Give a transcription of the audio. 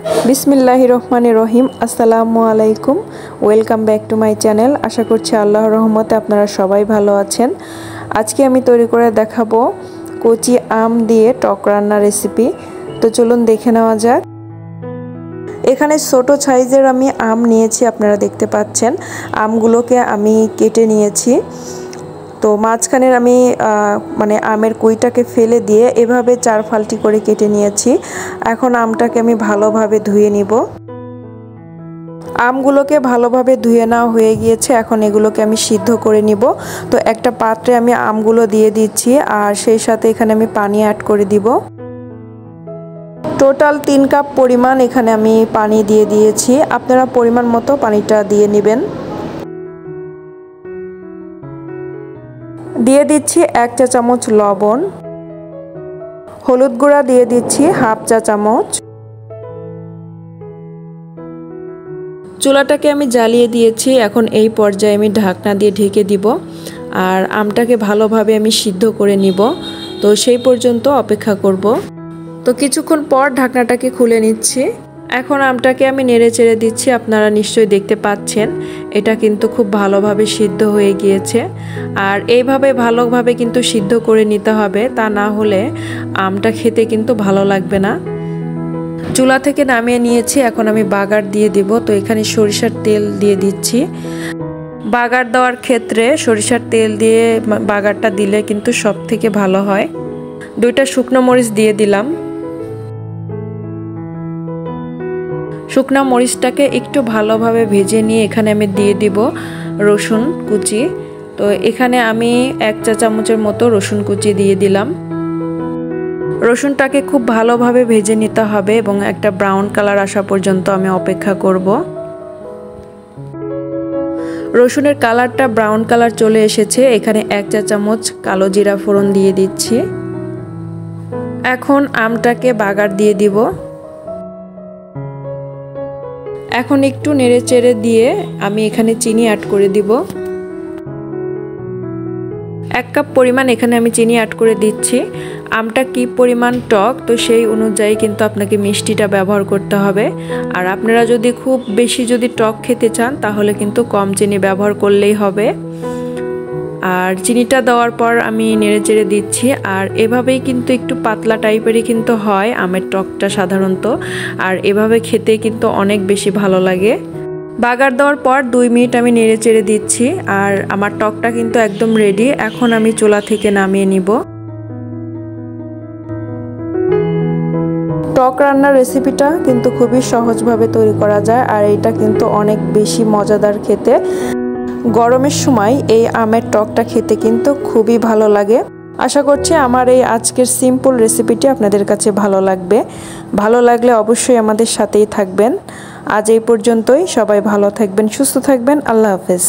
बिस्मिल्लाहिर रहमानिर रहीम अस्सलामु आलाइकुम welcome back to my channel. आशा करछि आल्लाहर रहमते आपनारा सबाई भालो आछेन। आज के आमी तैरी करे देखाबो कचि आम दिए टक रान्ना रेसिपि। तो चलुन देखे नेওয়া যাক। एखाने छोटो साइजेर आमी आम निয়েছি, आपनारा देखते पाচ্ছেন। আমগুলোকে আমি কেটে নিয়েছি। तो মাঝখানের আমি মানে আমের কুইটাকে ফেলে দিয়ে এভাবে চার ফালটি করে কেটে নিয়েছি। এখন আমটাকে আমি ভালোভাবে ধুয়ে নিব। আমগুলোকে ভালোভাবে ধুয়ে নেওয়া হয়ে গিয়েছে। এখন এগুলোকে আমি সিদ্ধ করে নিব। তো একটা পাত্রে আমি আমগুলো দিয়ে দিচ্ছি আর সেই সাথে এখানে আমি পানি অ্যাড করে দিব। টোটাল 3 কাপ পরিমাণ এখানে আমি পানি দিয়ে দিয়েছি। আপনারা পরিমাণ মতো পানিটা দিয়ে নেবেন। দিয়ে দিচ্ছি 1 চা চামচ লবণ, হলুদ গুঁড়া দিয়ে দিচ্ছি হাফ চা চামচ। চুলাটাকে আমি জ্বালিয়ে দিয়েছি। এখন এই পর্যায়ে আমি ঢাকনা দিয়ে ঢেকে দিব আর আমটাকে ভালোভাবে আমি সিদ্ধ করে নিব। তো সেই পর্যন্ত অপেক্ষা করব। তো কিছুক্ষণ পর ঢাকনাটাকে খুলে নিচ্ছি। এখন আমটাকে আমি নেড়ে চেড়ে দিচ্ছি। আপনারা নিশ্চয়ই দেখতে পাচ্ছেন এটা কিন্তু খুব ভালোভাবে সিদ্ধ হয়ে গিয়েছে। আর এইভাবে ভালোভাবে কিন্তু সিদ্ধ করে নিতে হবে, তা না হলে আমটা খেতে কিন্তু ভালো লাগবে না। চুলা থেকে নামিয়ে নিয়েছি। এখন আমি বাগার দিয়ে দিব। তো এখানে সরিষার তেল দিয়ে দিচ্ছি। বাগার দেওয়ার ক্ষেত্রে সরিষার তেল দিয়ে বাগারটা দিলে কিন্তু সবথেকে ভালো হয়। 2টা শুকনো মরিচ দিয়ে দিলাম। শুকনা মরিচটাকে একটু ভালোভাবে ভেজে নিয়ে এখানে আমি দিয়ে দিব রসুন কুচি। তো এখানে আমি 1 চা চামচের মতো রসুন কুচি দিয়ে দিলাম। রসুনটাকে খুব ভালোভাবে ভেজে নিতে হবে এবং একটা ব্রাউন কালার আসা পর্যন্ত আমি অপেক্ষা করব। রসুনের কালারটা ব্রাউন কালার চলে এসেছে। এখানে 1 চা চামচ কালো জিরা ফোড়ন দিয়ে দিচ্ছি। এখন আমটাকে বাগার দিয়ে দিব। এখন একটু নেড়ে চেড়ে দিয়ে আমি এখানে চিনি অ্যাড করে দিব। 1 কাপ পরিমাণ এখানে আমি চিনি অ্যাড করে দিচ্ছি। আমটা কি পরিমাণ টক তো সেই অনুযায়ী কিন্তু আপনাকে মিষ্টিটা ব্যবহার করতে হবে। আর আপনারা যদি খুব বেশি টক খেতে চান তাহলে কিন্তু কম চিনি ব্যবহার করলেই হবে। আর চিনিটা দেওয়ার পর আমি নেড়ে চেড়ে দিচ্ছি। আর এভাবেই কিন্তু একটু পাতলা টাইপেরই কিন্তু হয় আমের টকটা সাধারণত। আর এভাবে খেতে কিন্তু অনেক বেশি ভালো লাগে। বাগার দেওয়ার পর 2 মিনিট আমি নেড়ে চেড়ে দিচ্ছি। আর আমার টকটা কিন্তু একদম রেডি। এখন আমি চুলা থেকে নামিয়ে নিব। টক রান্নার রেসিপিটা কিন্তু খুবই সহজভাবে তৈরি করা যায়। আর এটা কিন্তু অনেক বেশি মজাদার খেতে। গরমের সময় এই আমের টকটা খেতে কিন্তু খুবই ভালো লাগে। আশা করছি আমার এই আজকের সিম্পল রেসিপিটি আপনাদের কাছে ভালো লাগবে। ভালো লাগলে অবশ্যই আমাদের সাথেই থাকবেন। আজ এই পর্যন্তই। সবাই ভালো থাকবেন, সুস্থ থাকবেন। আল্লাহ হাফেজ।